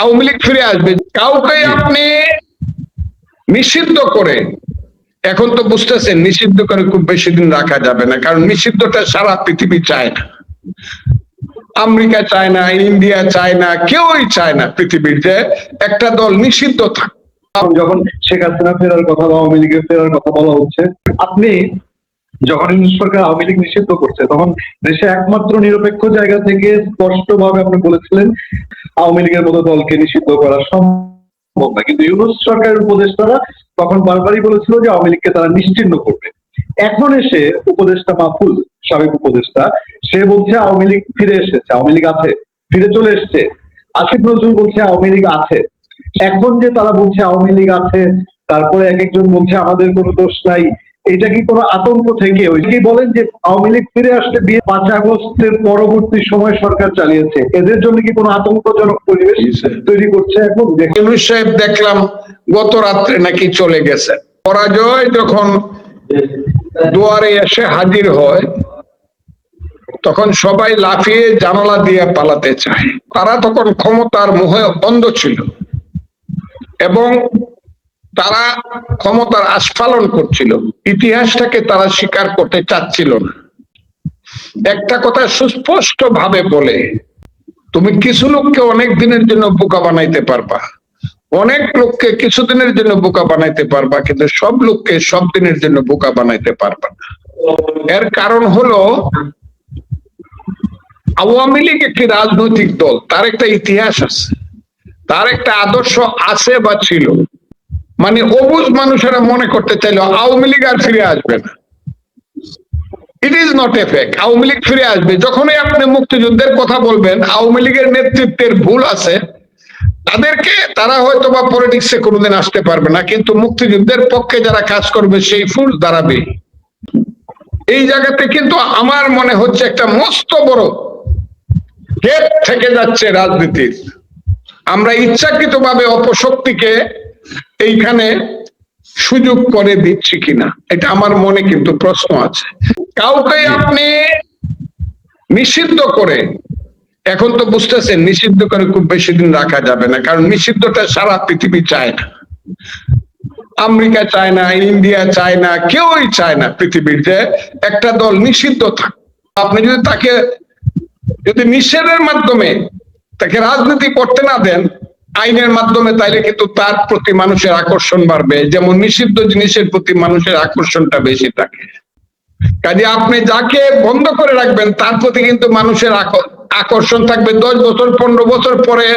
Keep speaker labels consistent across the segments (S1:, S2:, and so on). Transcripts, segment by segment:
S1: আওয়ামী লীগ ফিরে আসবে। কাউকে আপনি নিষিদ্ধ করে, এখন তো বুঝতেছেন নিষিদ্ধ করে খুব বেশি দিন রাখা যাবে না, কারণ নিষিদ্ধটা সারা পৃথিবী চায় না। আমেরিকা চায় না, ইন্ডিয়া চায় না, কেউই চায় না পৃথিবীর যে একটা দল নিষিদ্ধ থাক।
S2: যখন শেখ হাসিনা ফেরার কথা বা আওয়ামী লীগের ফেরার কথা বলা হচ্ছে, আপনি যখন ইউনূস সরকার আওয়ামী লীগ নিষিদ্ধ করছে তখন দেশে একমাত্র নিরপেক্ষ জায়গা থেকে স্পষ্ট ভাবে আপনি বলেছিলেন আওয়ামী লীগের মতো দলকে নিষিদ্ধ করা সম্ভব না, কিন্তু ইউনূস সরকারের উপদেষ্টারা তখন বারবারই বলেছিল যে আওয়ামী লীগকে তারা নিশ্চিহ্ন করবে। এখন এসে উপদেষ্টা মাহফুজ, সাবেক উপদেষ্টা, সে বলছে আওয়ামী লীগ ফিরে এসেছে, আওয়ামী লীগ আছে, ফিরে চলে এসছে। আসিফ নজরুল বলছে আওয়ামী লীগ আছে। এখন যে তারা বলছে আওয়ামী লীগ আছে, তারপরে এক একজন বলছে আমাদের কোনো দোষ নাই, এটা কি কোনো আতঙ্ক থেকে ওই বলেন যে আওয়ামী লীগ ফিরে আসলে 5 আগস্টের পরবর্তী সময় সরকার চালিয়েছে, এদের জন্য কি কোনো আতঙ্কজনক পরিবেশ তৈরি করছে? এখন
S1: ইউনূস সাহেব দেখলাম গত রাত্রে নাকি চলে গেছে। পরাজয় যখন দুয়ারে এসে হাজির হয় তখন সবাই লাফিয়ে জানালা দিয়ে পালাতে চায়। তারা তখন ক্ষমতার মোহে অন্ধ ছিল এবং তারা ক্ষমতার আস্ফালন করছিল, ইতিহাসটাকে তারা স্বীকার করতে চাচ্ছিল না। একটা কথা সুস্পষ্ট ভাবে বলে, তুমি কিছু লোককে অনেক দিনের জন্য বোকা বানাইতে পারবা, অনেক লোককে কিছুদিনের জন্য বোকা বানাইতে পারবা, কিন্তু সব লোককে সব দিনের জন্য বোকা বানাইতে পারবা না। এর কারণ হলো আওয়ামী লীগ একটি রাজনৈতিক দল, তার একটা ইতিহাস আছে, তার একটা আদর্শ আছে বা ছিল। মানে অবুঝ মানুষেরা মনে করতে চাইলো আওয়ামী লীগ আর ফিরে আসবে না। It is not a fact, Awami League ফিরে আসবে। যখনই আপনি মুক্তিযুদ্ধের কথা বলবেন, আওয়ামী লীগের নেতৃত্বের ভুল আছে, তাদেরকে তারা হয়তো বা পলিটিক্সে কোনোদিন আসতে পারবে না, কিন্তু মুক্তিযুদ্ধের পক্ষে যারা কাজ করবে সেই ফুল দাঁড়াবে। এই জায়গাতে কিন্তু আমার মনে হচ্ছে একটা মস্ত বড় গেট থেকে যাচ্ছে রাজনীতির। আমরা ইচ্ছাকৃতভাবে অপশক্তিকে এইখানে সুযোগ করে দিচ্ছি কিনা, এটা আমার মনে কিন্তু প্রশ্ন আছে। কাউকে আপনি নিষিদ্ধ করে, এখন তো বুঝতেছেন নিষিদ্ধ করে খুব বেশি দিন রাখা যাবে না, কারণ নিষিদ্ধটা সারা পৃথিবী চায় না। আমেরিকা চায় না, ইন্ডিয়া চায় না, কেউই চায় না পৃথিবীর যে একটা দল নিষিদ্ধ থাক। আপনি যদি তাকে নিষেধের মাধ্যমে তাকে রাজনীতি করতে না দেন আইনের মাধ্যমে, তাইলে কিন্তু তার প্রতি মানুষের আকর্ষণ বাড়বে, যেমন নিষিদ্ধ জিনিসের প্রতি মানুষের আকর্ষণটা বেশি থাকে। কাজে আপনি যাকে বন্ধ করে রাখবেন তার প্রতি কিন্তু মানুষের আকর্ষণ থাকবে। 10 বছর 15 বছর পরে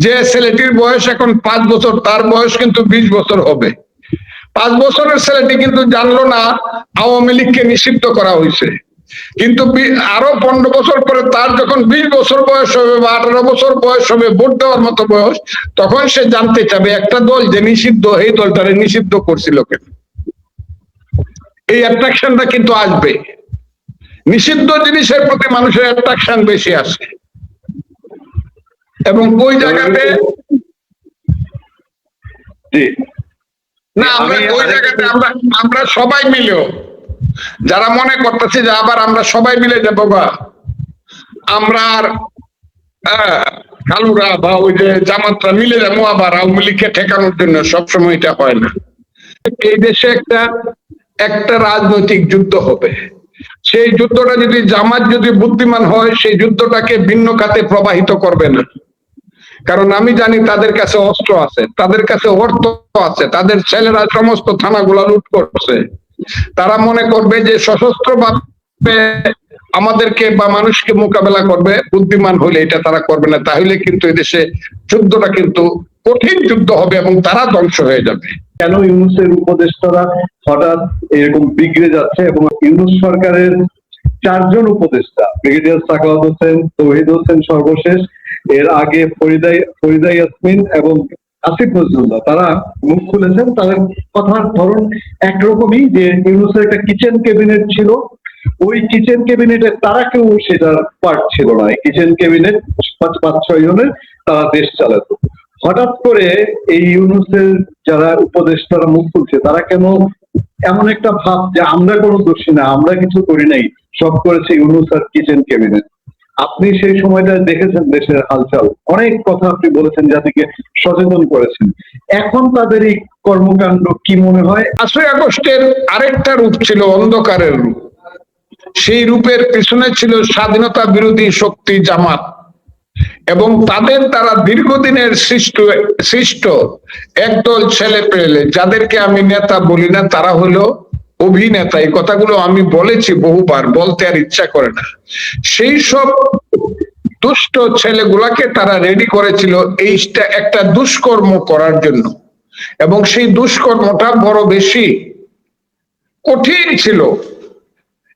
S1: যে ছেলেটির বয়স এখন 5 বছর, তার বয়স কিন্তু 20 বছর হবে। 5 বছরের ছেলেটি কিন্তু জানলো না আওয়ামী লীগকে নিষিদ্ধ করা হয়েছে, কিন্তু আরো 15 বছর পরে তার যখন 20 বছর বয়স হবে বা 18 বছর বয়স হবে, ভোট দেওয়ার মতো বয়স, তখন সে জানতে চাবে একটা দল যে নিষিদ্ধ, এই দলটারে নিষিদ্ধ করছিল কেন। এই অ্যাট্রাকশনটা কিন্তু আসবে, নিষিদ্ধ জিনিসের প্রতি মানুষের অ্যাট্রাকশন বেশি আসে। এবং ওই জায়গাতে না, আমরা ওই জায়গাতে আমরা সবাই মিলেও যারা মনে করতেছে যে আবার আমরা সবাই মিলে যাবো বা আমরা আর কালুরা বা ওই যে জামাতরা মিলে যাবো আবার আওয়ামী লীগকে ঠেকানোর জন্য, সবসময় এটা হয় না। এই দেশে একটা রাজনৈতিক যুদ্ধ হবে, সেই যুদ্ধটা যদি জামাত যদি বুদ্ধিমান হয়, সেই যুদ্ধটাকে ভিন্ন খাতে প্রবাহিত করবে না। কারণ আমি জানি তাদের কাছে অস্ত্র আছে, তাদের কাছে অর্থ আছে, তাদের ছেলেরা সমস্ত থানাগুলা লুট করছে। তারা মনে করবে যে সশস্ত্র ভাবে আমাদেরকে বা মানুষকে মোকাবেলা করবে, বুদ্ধিমান হইলে এটা তারা করবে না। তাহলে কিন্তু এদেশে যুদ্ধটা কিন্তু কঠিন যুদ্ধ হবে এবং তারা ধ্বংস হয়ে যাবে।
S2: কেন ইউনূসের উপদেষ্টারা হঠাৎ এরকম বিগড়ে যাচ্ছে এবং ইউনূস সরকারের 4 জন উপদেষ্টা, ব্রিগেডিয়ার সাখাওয়াত হোসেন, তৌহিদ হোসেন সর্বশেষ, এর আগে ফরিদা ইয়াসমিন এবং আসিফ নজরুল, তারা মুখ খুলেছেন। তাদের কথার ধরন একরকমই, যে ইউনূসের একটা কিচেন ক্যাবিনেট ছিল, ওই কিচেন ক্যাবিনেটে তারা কেউ সেটার পার্ট ছিল না। কিচেন ক্যাবিনেট 5-6 জনের তারা দেশ চালাতো। হঠাৎ করে এই ইউনূসের যারা উপদেষ্টারা মুখ খুলছে, তারা কেন এমন একটা ভাব যে আমরা কোনো দোষী না, আমরা কিছু করি নাই, সব করেছে ইউনূস আর কিচেন ক্যাবিনেট। আপনি সেই সময়টা দেখেছেন দেশের হালচাল, অনেক কথা আপনি বলেছেন, জাতিকে সচেতন করেছেন। এখন তাদের এই কর্মকাণ্ড কি মনে হয়?
S1: 5ই আগস্টের আরেকটা রূপ ছিল অন্ধকারের রূপ। সেই রূপের পিছনে ছিল স্বাধীনতা বিরোধী শক্তি জামাত এবং তাদের দ্বারা দীর্ঘদিনের সৃষ্ট একদল ছেলে পেলে, যাদেরকে আমি নেতা বলি না, তারা হলো অভিনেতা। এই কথাগুলো আমি বলেছি বহুবার, বলতে আর ইচ্ছা করে না। সেই সব দুষ্ট ছেলেগুলাকে তারা রেডি করেছিল এইটা একটা দুষ্কর্ম করার জন্য, এবং সেই দুষ্কর্মটা বড় বেশি কঠিন ছিল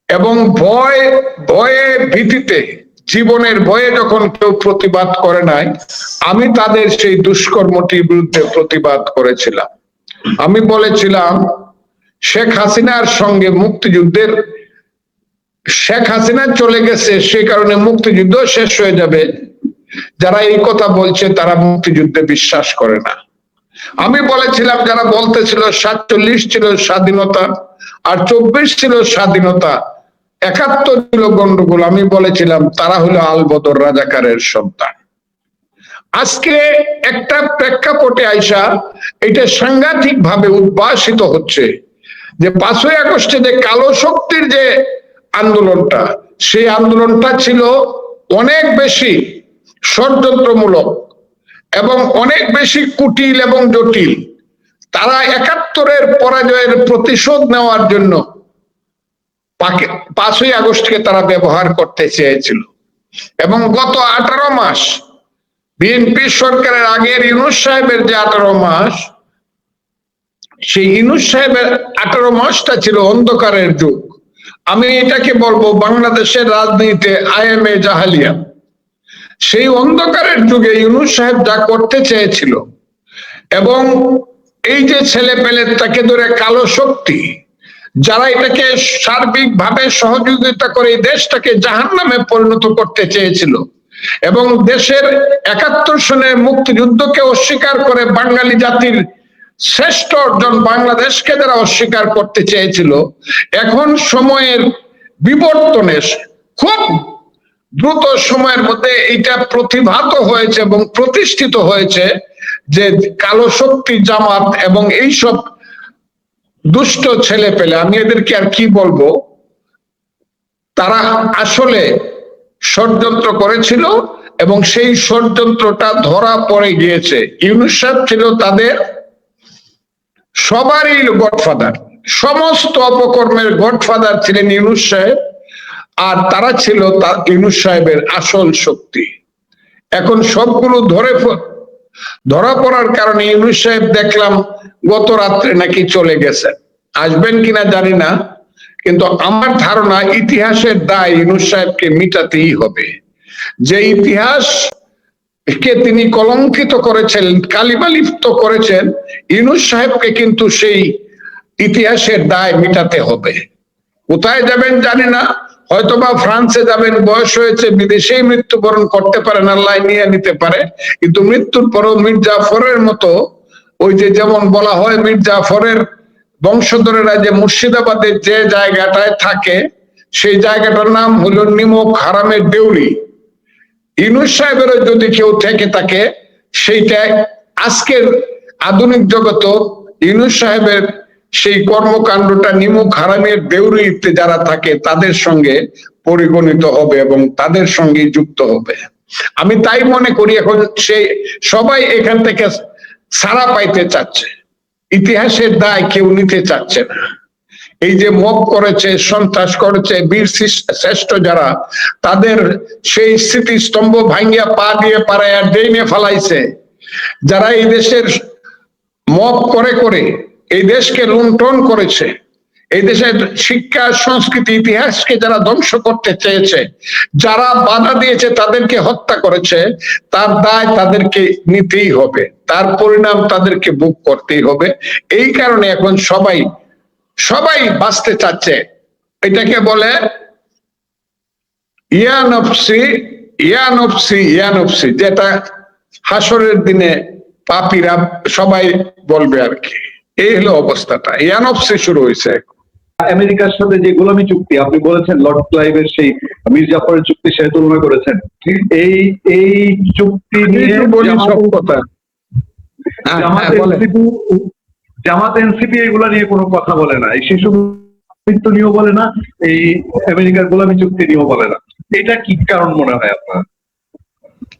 S1: এবং ভয়ে ভীতিতে, জীবনের ভয়ে যখন কেউ প্রতিবাদ করে নাই, আমি তাদের সেই দুষ্কর্মটির বিরুদ্ধে প্রতিবাদ করেছিলাম। আমি বলেছিলাম শেখ হাসিনার সঙ্গে মুক্তিযুদ্ধের, শেখ হাসিনা চলে গেছে সেই কারণে মুক্তিযুদ্ধ শেষ হয়ে যাবে, যারা এই কথা বলছে তারা মুক্তিযুদ্ধে বিশ্বাস করে না। আমি বলেছিলাম যারা বলতেছিল 47 ছিল স্বাধীনতা আর 24 ছিল স্বাধীনতা, 71 ছিল গন্ডগোল, আমি বলেছিলাম তারা হলো আলবদর রাজাকারের সন্তান। আজকে একটা প্রেক্ষাপটে আইসা এটা সাংঘাতিক ভাবে উদ্ভাসিত হচ্ছে যে 5ই আগস্টে যে কালো শক্তির যে আন্দোলনটা, সেই আন্দোলনটা ছিল অনেক বেশি ষড়যন্ত্রমূলক এবং অনেক বেশি কুটিল এবং জটিল। তারা 71-এর পরাজয়ের প্রতিশোধ নেওয়ার জন্য 5ই আগস্টকে তারা ব্যবহার করতে চেয়েছিল। এবং গত 18 মাস বিএনপি সরকারের আগের ইউনূস সাহেবের যে 18 মাস, সেই ইউনূস সাহেবের 18 মাসটা ছিল অন্ধকারের যুগ। আমি এটাকে বলবো বাংলাদেশের রাজনীতিতে আইএমএ জাহালিয়া। সেই অন্ধকারের যুগে ইউনূস সাহেব যা করতে চেয়েছিল, এবং এই যে ছেলে পেলে তাকে ধরে কালো শক্তি যারা এটাকে সার্বিকভাবে সহযোগিতা করে এই দেশটাকে জাহান্নামে পরিণত করতে চেয়েছিল, এবং দেশের 71 সনের মুক্তিযুদ্ধকে অস্বীকার করে বাঙালি জাতির শ্রেষ্ঠ অর্জন বাংলাদেশকে যারা অস্বীকার করতে চেয়েছিল, এখন সময়ের বিবর্তনে খুব দ্রুত সময়ের মধ্যে এটা প্রতিভাত হয়েছে এবং প্রতিষ্ঠিত হয়েছে যে কালো শক্তি জামাত এবং এইসব দুষ্ট ছেলে পেলে, আমি এদেরকে আর কি বলবো, তারা আসলে ষড়যন্ত্র করেছিল এবং সেই ষড়যন্ত্রটা ধরা পড়ে গিয়েছে। ইউনূস সাহেব ছিল তাদের সবারই গডফাদার, সমস্ত অপকর্মের গডফাদার ছিলেন ইউনূস সাহেব, আর তারা ছিল ইউনূস সাহেবের আসল শক্তি। এখন সবগুলো ধরা পড়ার কারণে ইউনূস সাহেব দেখলাম গত রাত্রে নাকি চলে গেছে, আসবেন কিনা জানি না, কিন্তু আমার ধারণা ইতিহাসের দায় ইউনূস সাহেবকে মিটাতেই হবে। যে ইতিহাসকে তিনি কলঙ্কিত করেছেন, কালিমালিপ্ত করেছেন, ইউনূস সাহেবকে কিন্তু সেই ইতিহাসের দায় মিটাতে হবে। কোথায় যাবেন জানি না, হয়তোবা ফ্রান্সে যাবেন, বয়স হয়েছে, বিদেশেই মৃত্যুবরণ করতে পারেন, আল্লাহ নিয়ে নিতে পারে, কিন্তু মৃত্যুর পরও মীর জাফরের মতো, ওই যে যেমন বলা হয় মীর জাফরের বংশধরেরা যে মুর্শিদাবাদের যে জায়গাটায় থাকে, সেই জায়গাটার নাম হলো নিমক হারামের দেউরি। ইউনূস সাহেবেরও যদি কেউ থেকে থাকে, সেইটা আজকের আধুনিক জগত ইউনূস সাহেবের সেই কর্মকাণ্ডটা নিমক হারামের দেউরিতে যারা থাকে তাদের সঙ্গে পরিগণিত হবে এবং তাদের সঙ্গে যুক্ত হবে। আমি তাই মনে করি এখন সেই সবাই এখান থেকে ছাড়া পাইতে চাচ্ছে, ইতিহাসের দায় কেউ নিতে চাচ্ছে না। এই যে মব করেছে, সন্ত্রাস করেছে, বীর শ্রেষ্ঠ যারা, তাদের সেই স্মৃতিস্তম্ভ ভাঙ্গিয়া পা দিয়ে পাড়ায় ড্রেনে ফেলাইছে, যারা এই দেশের মব করে করে এই দেশকে লুণ্ঠন করেছে, এই দেশের শিক্ষা সংস্কৃতি ইতিহাসকে যারা ধ্বংস করতে চেয়েছে, যারা বাধা দিয়েছে তাদেরকে হত্যা করেছে, তার দায় তাদেরকে নিতেই হবে, তার পরিণাম তাদেরকে ভোগ করতেই হবে। এই কারণে এখন সবাই বাঁচতে চাচ্ছে। এটাকে বলে ইয়া নফসি ইয়া নফসি ইয়া নফসি, যেটা হাসরের দিনে পাপীরা সবাই বলবে আর কি। এই হলো অবস্থাটা, ইয়া নফসি শুরু হয়েছে।
S2: আমেরিকার সাথে যে গোলামি চুক্তি আপনি বলেছেন, লর্ড ক্লাইভের সেই মীর জাফরের চুক্তি সে তুলনা করেছেন, এই এই চুক্তি নিয়ে
S1: বলি সব কথা।
S2: জামাত এনসিপি এগুলা নিয়ে কোনো কথা বলে না, এই শিশু মৃত্যু নিয়েও বলে না, এই আমেরিকার গোলামি চুক্তি নিয়েও বলে না। এটা কি কারণ মনে হয় আপনার?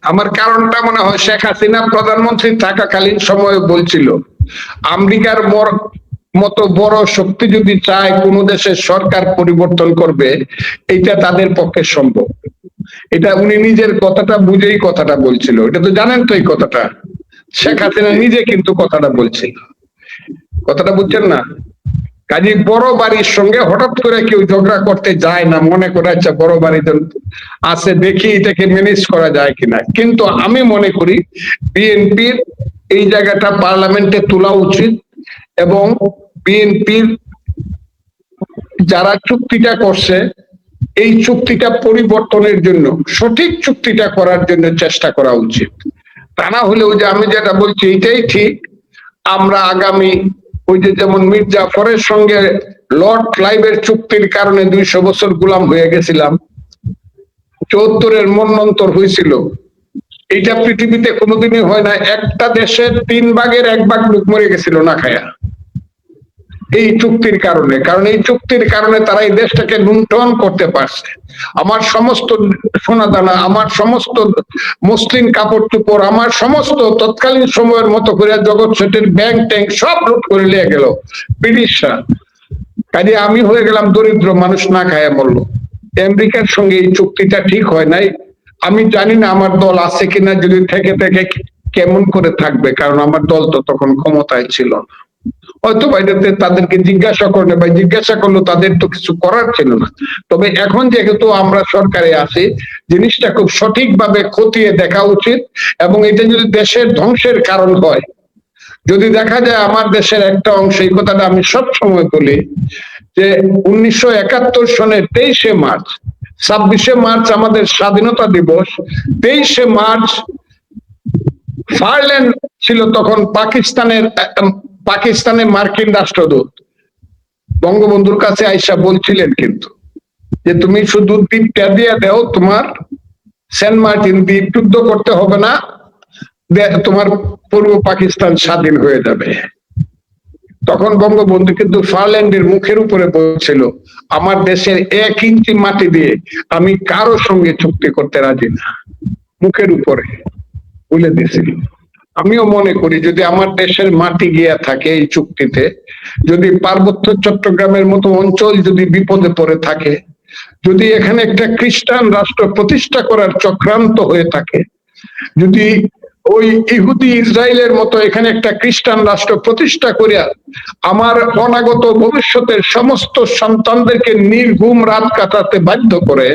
S1: আমার কারণটা মনে হয় শেখ হাসিনা প্রধানমন্ত্রী থাকাকালীন সময়ে বলছিল আমেরিকার মতো বড় শক্তি যদি চায় কোন দেশের সরকার পরিবর্তন করবে, এটা তাদের পক্ষে সম্ভব। এটা উনি নিজের কথাটা বুঝেই কথাটা বলছিল। এটা তো জানেন তো এই কথাটা, শেখ হাসিনা নিজে কিন্তু কথাটা বলছিল। কথাটা বুঝছেন না? কাজে বড় বাড়ির সঙ্গে হঠাৎ করে কেউ ঝগড়া করতে যায় না, মনে করে আচ্ছা বড় বাড়ি আছে দেখি এটাকে ম্যানেজ করা যায় কিনা। কিন্তু আমি মনে করি বিএনপির এই জায়গাটা পার্লামেন্টে তোলা উচিত, এবং বিএনপির যারা চুক্তিটা করছে এই চুক্তিটা পরিবর্তনের জন্য, সঠিক চুক্তিটা করার জন্য চেষ্টা করা উচিত। তা না হলেও যে আমি যেটা বলছি এটাই ঠিক, আমরা আগামী ওই যে যেমন মীর জাফরের সঙ্গে লর্ড ক্লাইভের চুক্তির কারণে 200 বছর গোলাম হয়ে গেছিলাম, 74-এর মন্বন্তর হয়েছিল, এইটা পৃথিবীতে কোনোদিনই হয় না। একটা দেশের 3 ভাগের 1 ভাগ লোক মরে গেছিল না খায়া এই চুক্তির কারণে। কারণ এই চুক্তির কারণে তারা এই দেশটাকে লুণ্ঠন করতে পারছে। আমার সমস্ত সোনা দানা, আমার সমস্ত মসলিন কাপড় চোপড়, আমার সমস্ত তৎকালীন সময়ের মতো করে জগৎ সেটের ব্যাংক ট্যাঙ্ক সব লুট করে নিয়ে গেল ব্রিটিশরা। কাজে আমি হয়ে গেলাম দরিদ্র মানুষ, না খায়া মরলো। আমেরিকার সঙ্গে এই চুক্তিটা ঠিক হয় নাই। আমি জানি না আমার দল আছে কিনা, যদি থেকে থেকে কেমন করে থাকবে, কারণ আমার দল তো তখন ক্ষমতায় ছিল না। হয়তো বাইরেতে তাদেরকে জিজ্ঞাসা করলে বা জিজ্ঞাসা করলো তাদের তো কিছু করার ছিল না। তবে এখন যেহেতু আমরা সরকারে আছি, জিনিসটা খুব সঠিকভাবে খতিয়ে দেখা উচিত। এবং এটা যদি দেশের ধ্বংসের কারণ হয়, যদি দেখা যায় আমার দেশের একটা অংশ, এই কথাটা আমি সব সময় বলি যে 1971 সনের 23শে মার্চ, 26শে মার্চ আমাদের স্বাধীনতা দিবস, 23শে মার্চ ফারল্যান্ড ছিল তখন পাকিস্তানে মার্কিন রাষ্ট্রদূত বঙ্গবন্ধুর কাছে আইসা বলছিলেন কিন্তু যে তুমি শুধু দ্বীপটা দিয়ে দাও, তোমার সেন্ট মার্টিন দ্বীপ যুদ্ধ করতে হবে না, তোমার পূর্ব পাকিস্তান স্বাধীন হয়ে যাবে। তখন বঙ্গবন্ধু কিন্তু ফারল্যান্ডের মুখের উপরে বলছিল আমার দেশের 1 ইঞ্চি মাটি দিয়ে আমি কারো সঙ্গে চুক্তি করতে রাজি না, মুখের উপরে বলে দিয়েছিল। আমিও মনে করি যদি আমার দেশের মাটি গিয়া থাকে এই চুক্তিতে, যদি পার্বত্য চট্টগ্রামের মতো অঞ্চল যদি বিপদে পড়ে থাকে, যদি এখানে একটা খ্রিস্টান রাষ্ট্র প্রতিষ্ঠা করার চক্রান্ত হয়ে থাকে, যদি ওই ইহুদি ইসরায়েলের মতো এখানে একটা খ্রিস্টান রাষ্ট্র প্রতিষ্ঠা করিয়া আমার অনাগত ভবিষ্যতের সমস্ত সন্তানদেরকে নির্ঘুম রাত কাটাতে বাধ্য করে,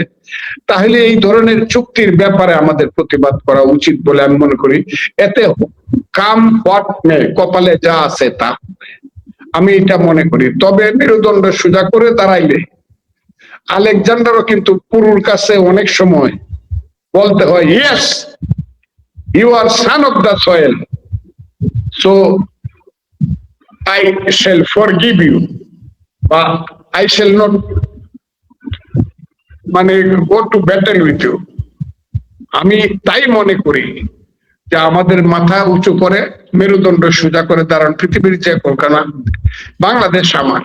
S1: তাহলে এই ধরনের চুক্তির ব্যাপারে আমাদের প্রতিবাদ করা উচিত বলে আমি মনে করি। এতে কাম হোয়াট মে, কপালে যা আছে তা, আমি এটা মনে করি। তবে মেরুদণ্ড সোজা করে দাঁড়াইলে, আলেকজান্ডারও কিন্তু পুরুর কাছে অনেক সময় বলতে হয় yes you are son of the soil, so I shall forgive you, but I shall not মানে go to battle with you। আমি তাই মনে করি যে আমাদের মাথা উঁচু করে মেরুদণ্ড সোজা করে দাঁড়ান। পৃথিবীর যে কলকাতা, বাংলাদেশ আমার,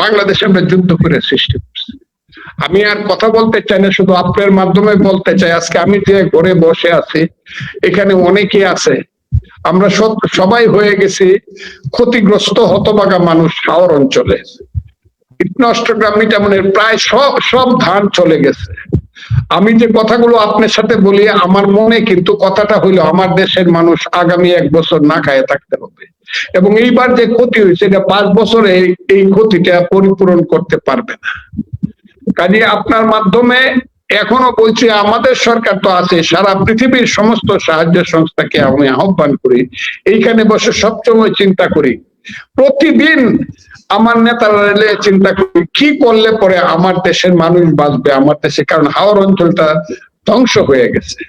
S1: বাংলাদেশে আমরা যুদ্ধ করে সৃষ্টি করছি। আমি আর কথা বলতে চাই না, শুধু আপনার মাধ্যমে বলতে চাই, আজকে আমি যে ঘরে বসে আছি এখানে অনেকেই আছে, আমরা সবাই হয়ে গেছি ক্ষতিগ্রস্ত হতভাগা মানুষ। হাওর অঞ্চলে নষ্টগ্রাম মিঠামনের প্রায় সব ধান চলে গেছে। আমি যে কথাগুলো আপনার সাথে বলি, আমার মনে কিন্তু কথাটা হইলো আমার দেশের মানুষ আগামী 1 বছর না খায় থাকতে হবে, এবং এইবার যে ক্ষতি হয়েছে এটা 5 বছরে এই ক্ষতিটা পরিপূরণ করতে পারবে না। কাজে আপনার মাধ্যমে এখনো বলছি, আমাদের সরকার তো আছে, সারা পৃথিবীর সমস্ত সাহায্য সংস্থাকে আমি আহ্বান করি, এইখানে বসে সবসময় চিন্তা করি, প্রতিদিন আমার নেতারা চিন্তা করি কি করলে পরে আমার দেশের মানুষ বাঁচবে, আমার দেশে, কারণ হাওর অঞ্চলটা ধ্বংস হয়ে গেছে।